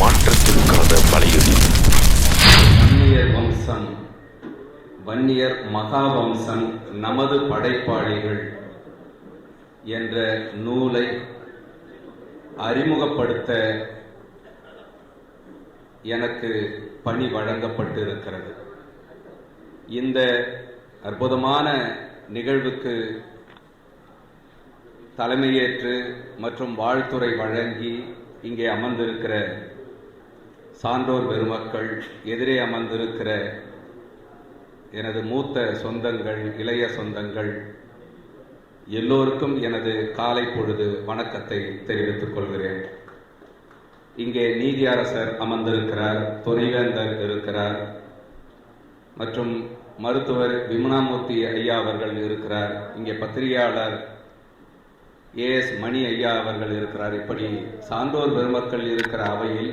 மாற்றத்திற்கான வலையொலி. வன்னியர் வம்சம், வன்னியர் மகாவம்சம் நமது படைப்பாளிகள் என்ற நூலை அறிமுகப்படுத்த எனக்கு பணி வழங்கப்பட்டிருக்கிறது. இந்த அற்புதமான நிகழ்வுக்கு தலைமையேற்று மற்றும் வாழ்த்துரை வழங்கி இங்கே அமர்ந்திருக்கிற சான்றோர் பெருமக்கள், எதிரே அமர்ந்திருக்கிற எனது மூத்த சொந்தங்கள், இளைய சொந்தங்கள் எல்லோருக்கும் எனது காலை பொழுது வணக்கத்தை தெரிவித்துக் கொள்கிறேன். இங்கே நீதியரசர் அமர்ந்திருக்கிறார், துணைவேந்தர் இருக்கிறார் மற்றும் மருத்துவர் விமனாமூர்த்தி ஐயா அவர்கள் இருக்கிறார். இங்கே பத்திரிகையாளர் ஏஎஸ் மணி ஐயா அவர்கள் இருக்கிறார். இப்படி சான்றோர் பெருமக்கள் இருக்கிற அவையில்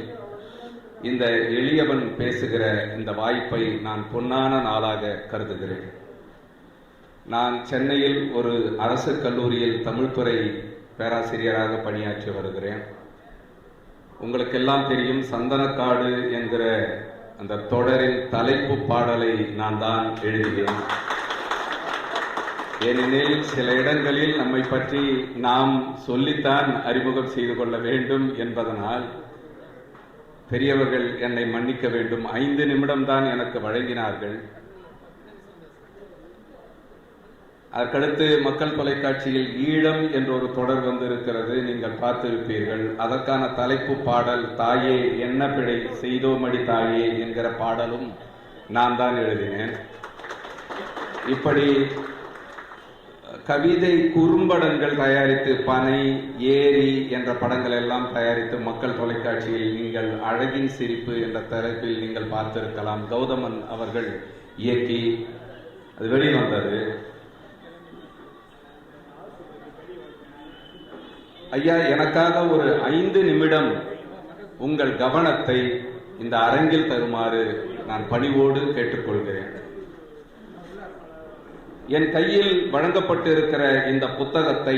இந்த எளியவன் பேசுகிற இந்த வாய்ப்பை நான் பொன்னான நாளாக கருதுகிறேன். நான் சென்னையில் ஒரு அரசு கல்லூரியில் தமிழ்துறை பேராசிரியராக பணியாற்றி வருகிறேன். உங்களுக்கெல்லாம் தெரியும், சந்தனக்காடு என்கிற அந்த தொடரின் தலைப்பு பாடலை நான் தான் எழுதினேன். ஏனெனில் சில இடங்களில் நம்மை பற்றி நாம் சொல்லித்தான் அறிமுகம் செய்து கொள்ள வேண்டும் என்பதனால் பெரியவர்கள் என்னை மன்னிக்க வேண்டும். 5 நிமிடம் தான் எனக்கு வழங்கினார்கள். அதற்கடுத்து மக்கள் தொலைக்காட்சியில் ஈழம் என்ற ஒரு தொடர் வந்திருக்கிறது, நீங்கள் பார்த்திருப்பீர்கள். அதற்கான தலைப்பு பாடல் தாயே என்ன பிழை செய்தோமடி தாயே என்கிற பாடலும் நான் தான் எழுதினேன். இப்படி கவிதை குறும்படங்கள் தயாரித்து, பனை, ஏரி என்ற படங்கள் எல்லாம் தயாரித்து மக்கள் தொலைக்காட்சியில் நீங்கள் அழகின் சிரிப்பு என்ற தலைப்பில் நீங்கள் பார்த்திருக்கலாம். கௌதமன் அவர்கள் இயக்கி அது வெளிவந்தது. ஐயா, எனக்காக ஒரு 5 நிமிடம் உங்கள் கவனத்தை இந்த அரங்கில் தருமாறு நான் பணிவோடு கேட்டுக்கொள்கிறேன். என் கையில் வழங்கப்பட்டிருக்கிற இந்த புத்தகத்தை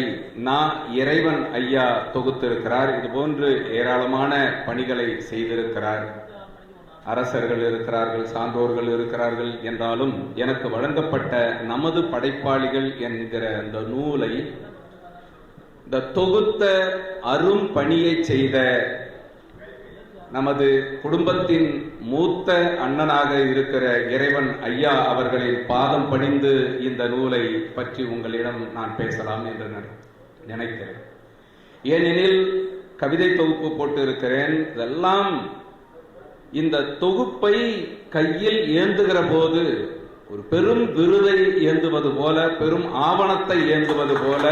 நான் இறைவன் ஐயா தொகுத்திருக்கிறார். இதுபோன்று ஏராளமான பணிகளை செய்திருக்கிறார். அரசர்கள் இருக்கிறார்கள், சான்றோர்கள் இருக்கிறார்கள். என்றாலும் எனக்கு வழங்கப்பட்ட நமது படைப்பாளிகள் என்கிற இந்த நூலை இந்த தொகுத்த அரும் பணியை செய்த நமது குடும்பத்தின் மூத்த அண்ணனாக இருக்கிற இறைவன் ஐயா அவர்களின் பாதம் பணிந்து இந்த நூலை பற்றி உங்களிடம் நான் பேசலாம் என்று நினைக்கிறேன். ஏனெனில் கவிதை தொகுப்பு போட்டு இருக்கிறேன். இதெல்லாம் இந்த தொகுப்பை கையில் ஏந்துகிற போது ஒரு பெரும் விருதை ஏந்துவது போல, பெரும் ஆவணத்தை ஏந்துவது போல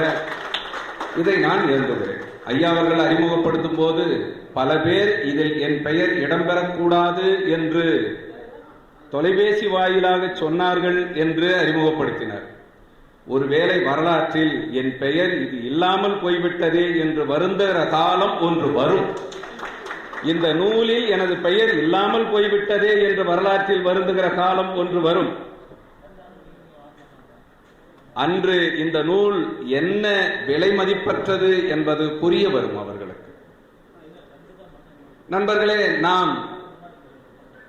இதை நான் ஏந்துகிறேன். ஐயா அவர்கள் அறிமுகப்படுத்தும் போது பல பேர் இதில் என் பெயர் இடம்பெறக்கூடாது என்று தொலைபேசி வாயிலாக சொன்னார்கள் என்று அறிமுகப்படுத்தினார். ஒருவேளை வரலாற்றில் என் பெயர் இது இல்லாமல் போய்விட்டதே என்று வருந்துகிற காலம் ஒன்று வரும். இந்த நூலில் எனது பெயர் இல்லாமல் போய்விட்டதே என்று வரலாற்றில் வருந்துகிற காலம் ஒன்று வரும். அன்று இந்த நூல் என்ன விலை மதிப்பற்றது என்பது புரிய வரும் அவர்களுக்கு. நண்பர்களே, நாம்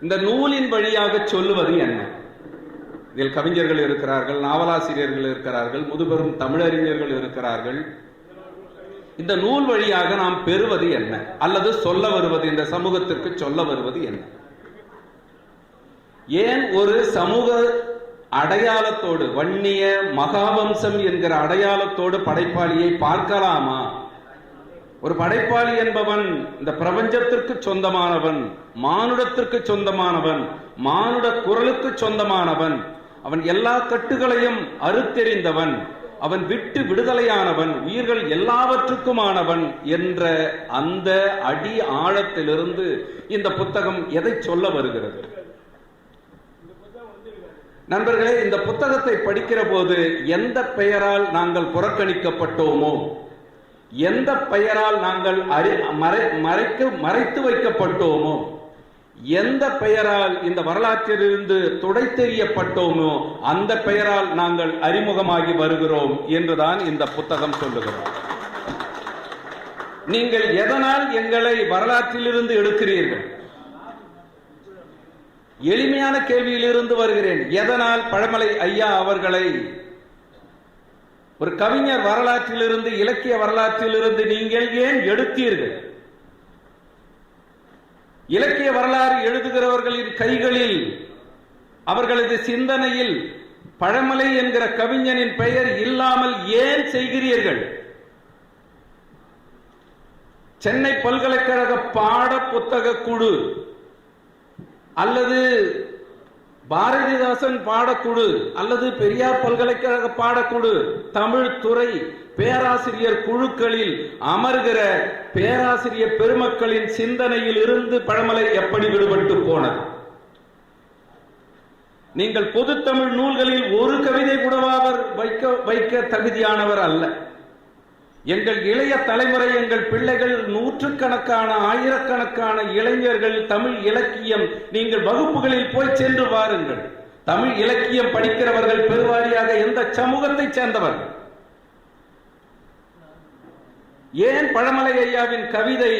இந்த நூலின் வழியாக சொல்லுவது என்ன? இதில் கவிஞர்கள் இருக்கிறார்கள், நாவலாசிரியர்கள் இருக்கிறார்கள், முதுபெரும் தமிழறிஞர்கள் இருக்கிறார்கள். இந்த நூல் வழியாக நாம் பெறுவது என்ன, அல்லது சொல்ல வருவது, இந்த சமூகத்திற்கு சொல்ல வருவது என்ன? ஏன் ஒரு சமூக அடையாளத்தோடு, வன்னிய மகாவம்சம் என்கிற அடையாளத்தோடு படைப்பாளியை பார்க்கலாமா? ஒரு படைப்பாளி என்பவன் இந்த பிரபஞ்சத்திற்கு சொந்தமானவன், மானுடத்திற்கு சொந்தமானவன், மானுட குரலுக்கு சொந்தமானவன், அவன் எல்லா கட்டுகளையும் அறுத்தெறிந்தவன், அவன் விட்டு விடுதலையானவன், உயிர்கள் எல்லாவற்றுக்குமானவன் என்ற அந்த அடி ஆழத்திலிருந்து இந்த புத்தகம் எதை சொல்ல வருகிறது? நண்பர்களே, இந்த புத்தகத்தை படிக்கிற போது எந்த பெயரால் நாங்கள் புறக்கணிக்கப்பட்டோமோ, எந்த பெயரால் நாங்கள் மறைத்து வைக்கப்பட்டோமோ, எந்த பெயரால் இந்த வரலாற்றிலிருந்து துடைத்தெறியப்பட்டோமோ அந்த பெயரால் நாங்கள் அறிமுகமாகி வருகிறோம் என்றுதான் இந்த புத்தகம் சொல்லுகிறோம். நீங்கள் எதனால் எங்களை வரலாற்றிலிருந்து எடுக்கிறீர்கள்? எளிமையான கேள்வியிலிருந்து வருகிறேன். எதனால் பழமலை ஐயா அவர்களை ஒரு கவிஞர் வரலாற்றிலிருந்து, இலக்கிய வரலாற்றிலிருந்து நீங்கள் ஏன் எடுத்தீர்கள்? இலக்கிய வரலாறு எழுதுகிறவர்களின் கைகளில், அவர்களது சிந்தனையில் பழமலை என்கிற கவிஞனின் பெயர் இல்லாமல் ஏன் செய்கிறீர்கள்? சென்னை பல்கலைக்கழக பாட புத்தக குழு அல்லது பாரதிதாசன் பாடக்குழு அல்லது பெரியார் பல்கலைக்கழக பாடக்குழு, தமிழ் துறை பேராசிரியர் குழுக்களில் அமர்கிற பேராசிரியர் பெருமக்களின் சிந்தனையில் இருந்து பழமலை எப்படி விடுபட்டு போனது? நீங்கள் பொது தமிழ் நூல்களில் ஒரு கவிதை கூடவா அவர் வைக்க தகுதியானவர் அல்ல. எங்கள் இளைய தலைமுறை, எங்கள் பிள்ளைகள், நூற்றுக்கணக்கான ஆயிரக்கணக்கான இளைஞர்கள் தமிழ் இலக்கியம், நீங்கள் வகுப்புகளில் போய் சென்று வாருங்கள். தமிழ் இலக்கியம் படிக்கிறவர்கள் பெருவாரியாக எந்த சமூகத்தை சேர்ந்தவர்கள்? ஏன் பழமலை ஐயாவின் கவிதை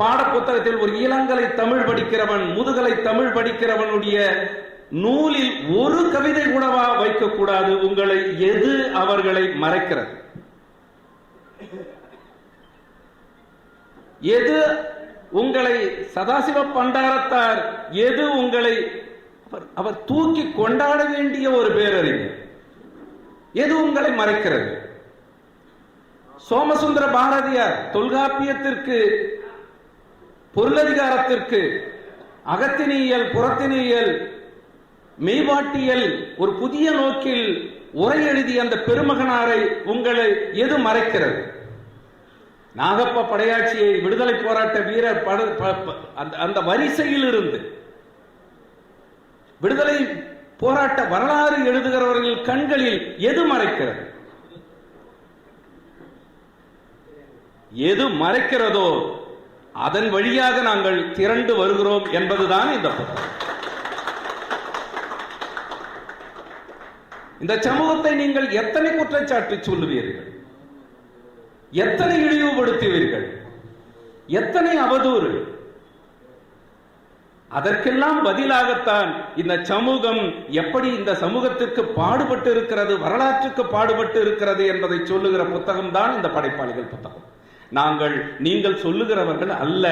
பாட புத்தகத்தில் ஒரு இளங்கலை தமிழ் படிக்கிறவன், முதுகலை தமிழ் படிக்கிறவனுடைய நூலில் ஒரு கவிதை கூடவா வைக்கக்கூடாது? உங்களை எது அவர்களை மறைக்கிறது? எது உங்களை, சதாசிவ பண்டாரத்தார் எது உங்களை, அவர் தூக்கி கொண்டாட வேண்டிய ஒரு பேரறிஞர், எது உங்களை மறைக்கிறது? சோமசுந்தர பாரதியார் தொல்காப்பியத்திற்கு, பொருளதிகாரத்திற்கு, அகத்தினியல், புறத்தினியல், மெய்வாட்டியல் ஒரு புதிய நோக்கில் உரை எழுதிய அந்த பெருமகனாரை உங்களை எது மறைக்கிறது? நாகப்ப படையாட்சியை, விடுதலை போராட்ட வீரர் அந்த வரிசையில் இருந்து விடுதலை போராட்ட வரலாறு எழுதுகிறவர்கள் கண்களில் எது மறைக்கிறது? எது மறைக்கிறதோ அதன் வழியாக நாங்கள் திரண்டு வருகிறோம் என்பதுதான் இந்த புத்தகம். இந்த சமூகத்தை நீங்கள் எத்தனை குற்றச்சாட்டு சொல்லுவீர்கள்? எத்தனை இழிவுபடுத்துவீர்கள்? எத்தனை அவதூறு? அதற்கெல்லாம் பதிலாகத்தான் இந்த சமூகம் எப்படி இந்த சமூகத்திற்கு பாடுபட்டு இருக்கிறது, வரலாற்றுக்கு பாடுபட்டு இருக்கிறது என்பதை சொல்லுகிற புத்தகம் தான் இந்த படைப்பாளிகள் புத்தகம். நீங்கள் சொல்லுகிறவர்கள் அல்ல.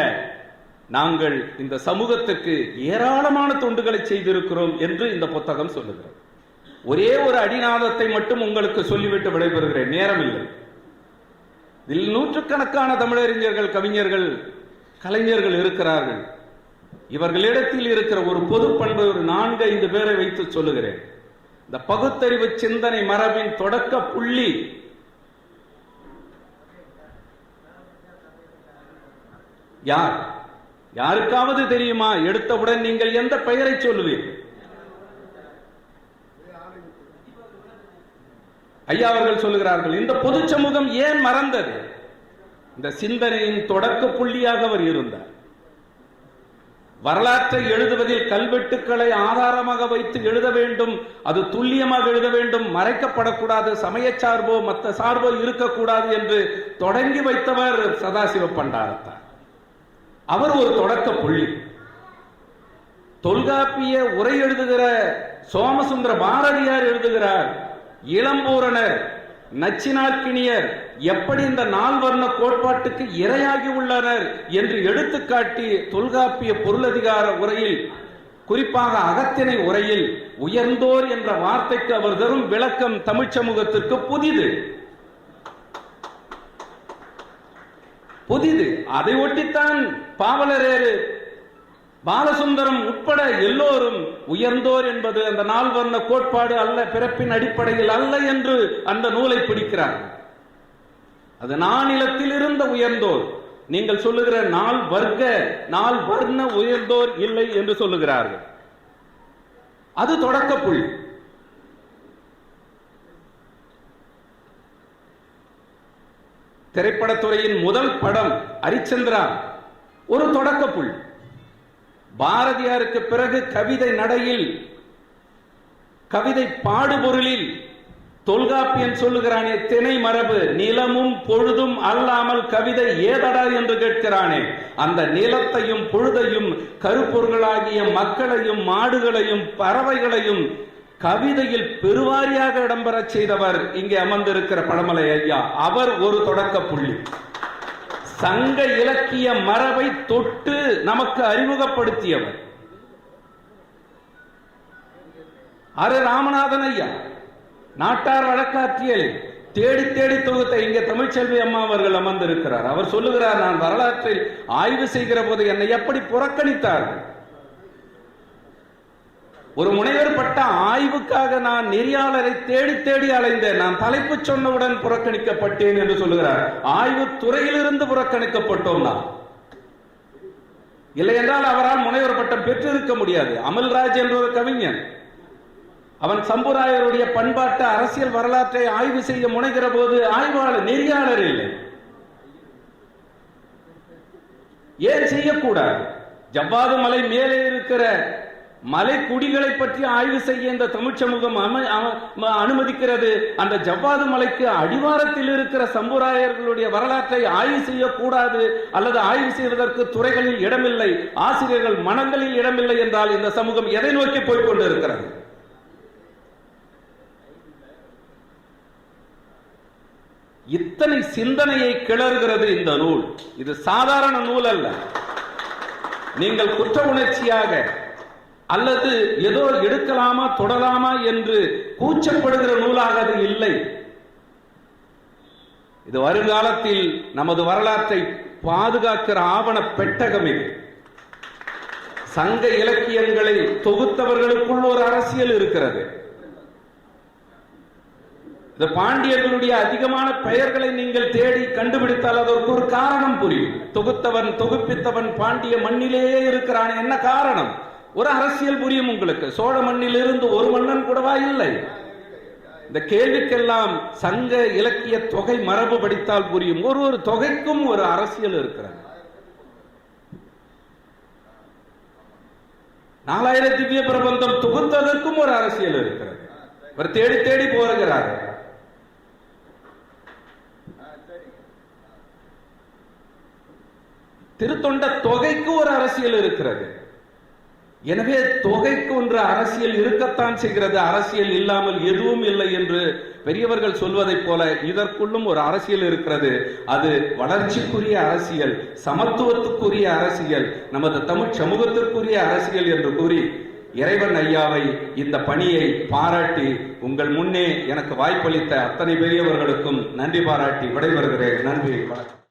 நாங்கள் இந்த சமூகத்துக்கு ஏராளமான தொண்டுகளை செய்திருக்கிறோம் என்று இந்த புத்தகம் சொல்லுகிறது. ஒரே ஒரு அடிநாதத்தை மட்டும் உங்களுக்கு சொல்லிவிட்டு விடைபெறுகிறேன், நேரம் இல்லை. இதில் நூற்றுக்கணக்கான தமிழறிஞர்கள், கவிஞர்கள், கலைஞர்கள் இருக்கிறார்கள். இவர்களிடத்தில் இருக்கிற ஒரு பொது பண்பு ஒரு 4-5 பேரை வைத்து சொல்லுகிறேன். இந்த பகுத்தறிவு சிந்தனை மரபின் தொடக்க புள்ளி யார்? யாருக்காவது தெரியுமா? எடுத்தவுடன் நீங்கள் எந்த பெயரை சொல்லுவீர்கள்? ஐயா அவர்கள் சொல்லுகிறார்கள், இந்த பொது சமூகம் ஏன் மறந்தது? இந்த சிந்தனையின் தொடக்க புள்ளியாக அவர் இருந்தார். வரலாற்றை எழுதுவதில் கல்வெட்டுக்களை ஆதாரமாக வைத்து எழுத வேண்டும், அது துல்லியமாக எழுத வேண்டும், மறைக்கப்படக்கூடாது, சமய சார்போ மற்ற சார்போ இருக்கக்கூடாது என்று தொடங்கி வைத்தவர் சதாசிவ பண்டாரத்தார். அவர் ஒரு தொடக்க புள்ளி. தொல்காப்பிய உரை எழுதுகிற சோமசுந்தர பாரதியார் எழுதுகிறார், இளம்பூரணர், நச்சினார்க்கினியர் எப்படி இந்த நால்வர்ண கோட்பாட்டுக்கு இரையாகி உள்ளனர் என்று எடுத்துக்காட்டி தொல்காப்பிய பொருளதிகார உரையில், குறிப்பாக அகத்திணை உரையில் உயர்ந்தோர் என்ற வார்த்தைக்கு அவர் தரும் விளக்கம் தமிழ் சமூகத்திற்கு புதிது. அதை ஒட்டித்தான் பாவலரேறு, பாலசுந்தரம் உட்பட எல்லோரும் உயர்ந்தோர் என்பது அந்த நால்வர்ண கோட்பாடு அல்ல, பிறப்பின் அடிப்படையில் அல்ல என்று அந்த நூலை பிடிக்கிறார். அது நானிலத்தில் இருந்த உயர்ந்தோர். நீங்கள் சொல்லுகிற நால் வர்ண உயர்ந்தோர் இல்லை என்று சொல்லுகிறார்கள். அது தொடக்க புள்ளி. திரைப்படத்துறையின் முதல் படம் அரிச்சந்திரா ஒரு தொடக்க புள்ளி. பாரதியாருக்கு பிறகு கவிதை நடையில், கவிதை பாடுபொருளில் தொல்காப்பியன் சொல்லுகிறானே, திணை மரபு நிலமும் பொழுதும் அல்லாமல் கவிதை ஏதடா என்று கேட்கிறானே, அந்த நிலத்தையும் பொழுதையும் கருப்பொருள்களாகிய மக்களையும் மாடுகளையும் பறவைகளையும் கவிதையில் பெருவாரியாக இடம்பெற செய்தவர் இங்கே அமர்ந்திருக்கிற பழமலை ஐயா. அவர் ஒரு தொடக்க புள்ளி. சங்க இலக்கிய மரபை தொட்டு நமக்கு அறிமுகப்படுத்தியவர் அரு ராமநாதன் ஐயா. நாட்டார் வழக்காற்றியல் தேடி தேடி தொகுத்த இங்கே தமிழ்ச்செல்வி அம்மா அவர்கள் அமர்ந்திருக்கிறார். அவர் சொல்லுகிறார், நான் வரலாற்றில் ஆய்வு செய்கிற போது என்னை எப்படி புறக்கணித்தார்கள். ஒரு முனைவர் பட்ட ஆய்வுக்காக நான் நெறியாளரை தேடி தேடி அலைந்தேன். நான் தலைப்பு சொன்னவுடன் புறக்கணிக்கப்பட்டேன் என்று சொல்லுகிறார். ஆய்வு துறையிலிருந்து புறக்கணிக்கப்பட்டோம் நான். இல்லை என்றால் அவரால் முனைவர் பட்டம் பெற்றிருக்க முடியாது. அமல்ராஜ் என்ற ஒரு கவிஞன், அவன் சம்புராயருடைய பண்பாட்டு அரசியல் வரலாற்றை ஆய்வு செய்ய முனைகிற போது ஆய்வாளர் நெறியாளர் இல்லை. ஏன் செய்யக்கூடாது? ஜவ்வாது மலை மேலே இருக்கிற மலை குடிகளை பற்றி ஆய்வு செய்ய இந்த தமிழ் சமூகம் அனுமதிக்கிறது. அந்த ஜவ்வாது மலைக்கு அடிவாரத்தில் இருக்கிற சம்புராயர்களுடைய வரலாற்றை ஆய்வு செய்யக்கூடாது அல்லது ஆய்வு செய்வதற்கு துறைகளில் இடமில்லை, ஆசிரியர்கள் மனங்களில் இடமில்லை என்றால் இந்த சமூகம் எதை நோக்கி போய்கொண்டிருக்கிறது? இத்தனை சிந்தனையை கிளறுகிறது இந்த நூல். இது சாதாரண நூல் அல்ல. நீங்கள் குற்ற உணர்ச்சியாக அல்லது ஏதோ எடுக்கலாமா தொடலாமா என்று கூச்சப்படுகிற நூலாக அது இல்லை. இது வருங்காலத்தில் நமது வரலாற்றை பாதுகாக்கிற ஆவண பெட்டகம். இது சங்க இலக்கியங்களை தொகுத்தவர்களுக்குள் ஒரு அரசியல் இருக்கிறது. இந்த பாண்டியர்களுடைய அதிகமான பெயர்களை நீங்கள் தேடி கண்டுபிடித்தால் அதற்கு ஒரு காரணம் புரியும். தொகுத்தவன் தொகுப்பித்தவன் பாண்டிய மண்ணிலேயே இருக்கிறான். என்ன காரணம்? ஒரு அரசியல் புரியும் உங்களுக்கு. சோழ மண்ணில் இருந்து ஒரு மன்னன் கூடவா இல்லை? இந்த கேள்விக்கெல்லாம் சங்க இலக்கிய தொகை மரபு படித்தால் புரியும். ஒரு தொகைக்கும் ஒரு அரசியல் இருக்கிறது. 4000 திவ்ய பிரபந்தம் தொகுத்ததற்கும் ஒரு அரசியல் இருக்கிறது. அவர் தேடி தேடி போகிறார். திருத்தொண்ட தொகைக்கு ஒரு அரசியல் இருக்கிறது. எனவே தொகைக்கு ஒன்று அரசியல் இருக்கத்தான் செய்கிறது. அரசியல் இல்லாமல் எதுவும் இல்லை என்று பெரியவர்கள் சொல்வதைப் போல இதற்குள்ளும் ஒரு அரசியல் இருக்கிறது. அது வளர்ச்சிக்குரிய அரசியல், சமத்துவத்துக்குரிய அரசியல், நமது தமிழ் சமூகத்திற்குரிய அரசியல் என்று கூறி இறைவன் ஐயாவை இந்த பணியை பாராட்டி உங்கள் முன்னே எனக்கு வாய்ப்பளித்த அத்தனை பெரியவர்களுக்கும் நன்றி பாராட்டி விடைபெறுகிறேன். நன்றி, வணக்கம்.